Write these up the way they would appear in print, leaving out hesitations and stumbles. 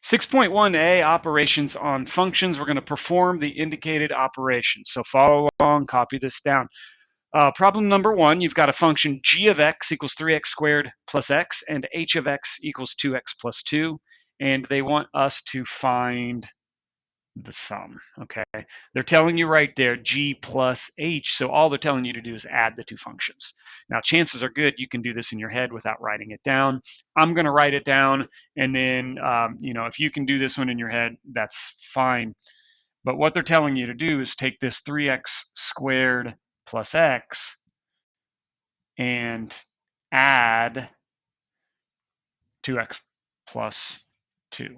6.1a, operations on functions. We're going to perform the indicated operations. So follow along, copy this down. Problem number 1, you've got a function g of x equals 3x squared plus x, and h of x equals 2x plus 2, and they want us to find the sum, okay? They're telling you right there, g plus h, so all they're telling you to do is add the two functions. Now, chances are good you can do this in your head without writing it down. I'm gonna write it down, and then, if you can do this one in your head, that's fine. But what they're telling you to do is take this 3x squared plus x and add 2x plus 2.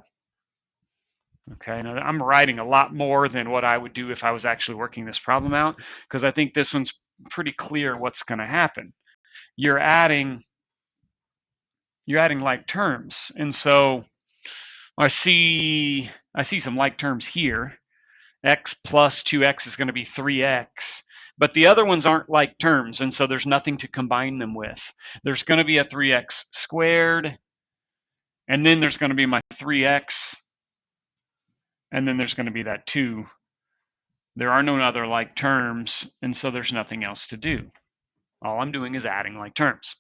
Okay, now I'm writing a lot more than what I would do if I was actually working this problem out, because I think this one's pretty clear what's going to happen. You're adding like terms, and so I see some like terms here. X plus 2x is going to be 3x, but the other ones aren't like terms, and so there's nothing to combine them with. There's going to be a 3x squared, and then there's going to be my 3x, and then there's going to be that 2. There are no other like terms, and so there's nothing else to do. All I'm doing is adding like terms.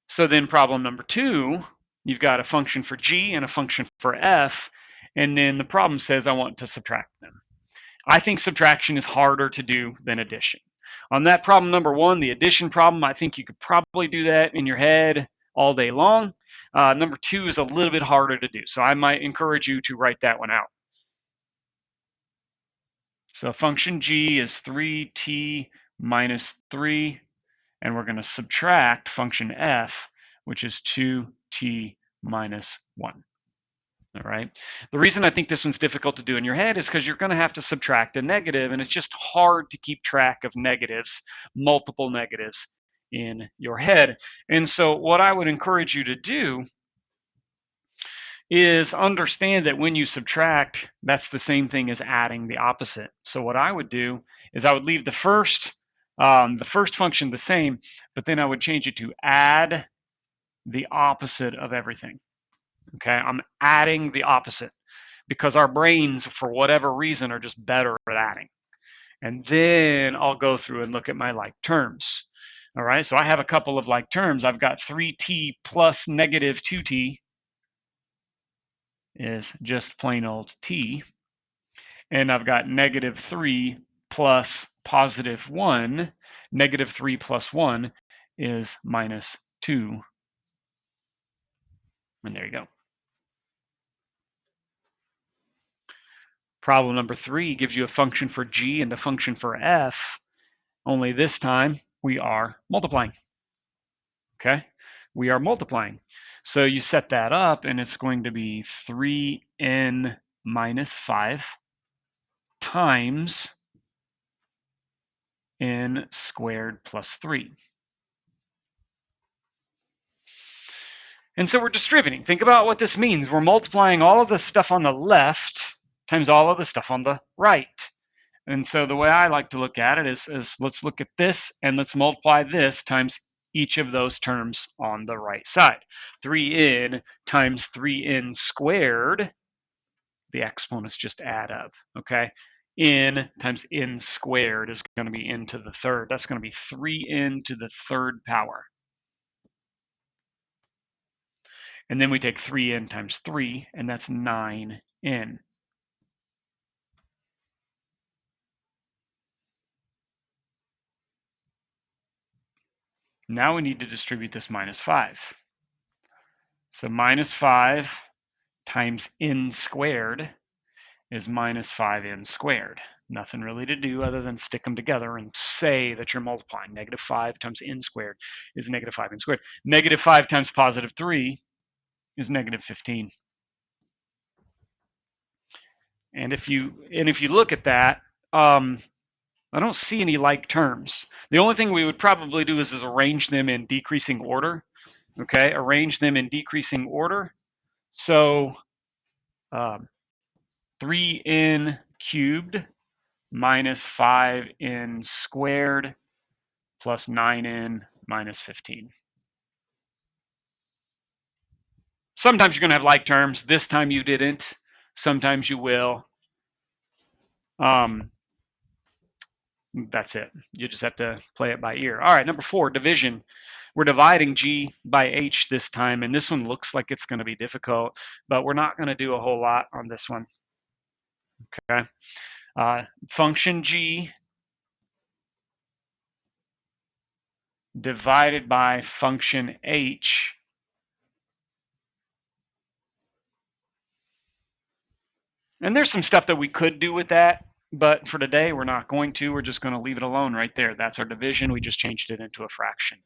So then problem number 2, you've got a function for g and a function for f, and then the problem says I want to subtract them. I think subtraction is harder to do than addition. On that problem number 1, the addition problem, I think you could probably do that in your head all day long. Number 2 is a little bit harder to do, so I might encourage you to write that one out. So function g is 3t minus 3, and we're going to subtract function f, which is 2t minus 1. All right. The reason I think this one's difficult to do in your head is because you're going to have to subtract a negative, and it's just hard to keep track of negatives, multiple negatives in your head. And so what I would encourage you to do is understand that when you subtract, that's the same thing as adding the opposite. So what I would do is I would leave the first function the same, but then I would change it to add the opposite of everything. Okay, I'm adding the opposite because our brains, for whatever reason, are just better at adding. And then I'll go through and look at my like terms. All right, so I have a couple of like terms. I've got 3t plus negative 2t is just plain old t. And I've got negative 3 plus positive 1. Negative 3 plus 1 is minus 2. And there you go. Problem number 3 gives you a function for g and a function for f, only this time we are multiplying. Okay, we are multiplying. So you set that up, and it's going to be 3n minus 5 times n squared plus 3. And so we're distributing. Think about what this means. We're multiplying all of the stuff on the left times all of the stuff on the right. And so the way I like to look at it is let's look at this and let's multiply this times each of those terms on the right side. 3n times 3n squared, the exponents just add up, okay? N times n squared is going to be n to the third. That's going to be 3n to the third power. And then we take 3n times 3, and that's 9n. Now we need to distribute this minus 5. So minus 5 times n squared is minus 5n squared. Nothing really to do other than stick them together and say that you're multiplying. Negative 5 times n squared is negative 5n squared. Negative 5 times positive 3 is negative 15. And if you look at that, I don't see any like terms. The only thing we would probably do is arrange them in decreasing order. Okay, arrange them in decreasing order. So 3n cubed minus 5n squared plus 9n minus 15. Sometimes you're going to have like terms. This time you didn't. Sometimes you will. That's it. You just have to play it by ear. All right, number 4, division. We're dividing G by H this time, and this one looks like it's going to be difficult, but we're not going to do a whole lot on this one. Okay. Function G divided by function H. And there's some stuff that we could do with that, but for today, we're not going to. We're just going to leave it alone right there. That's our division. We just changed it into a fraction.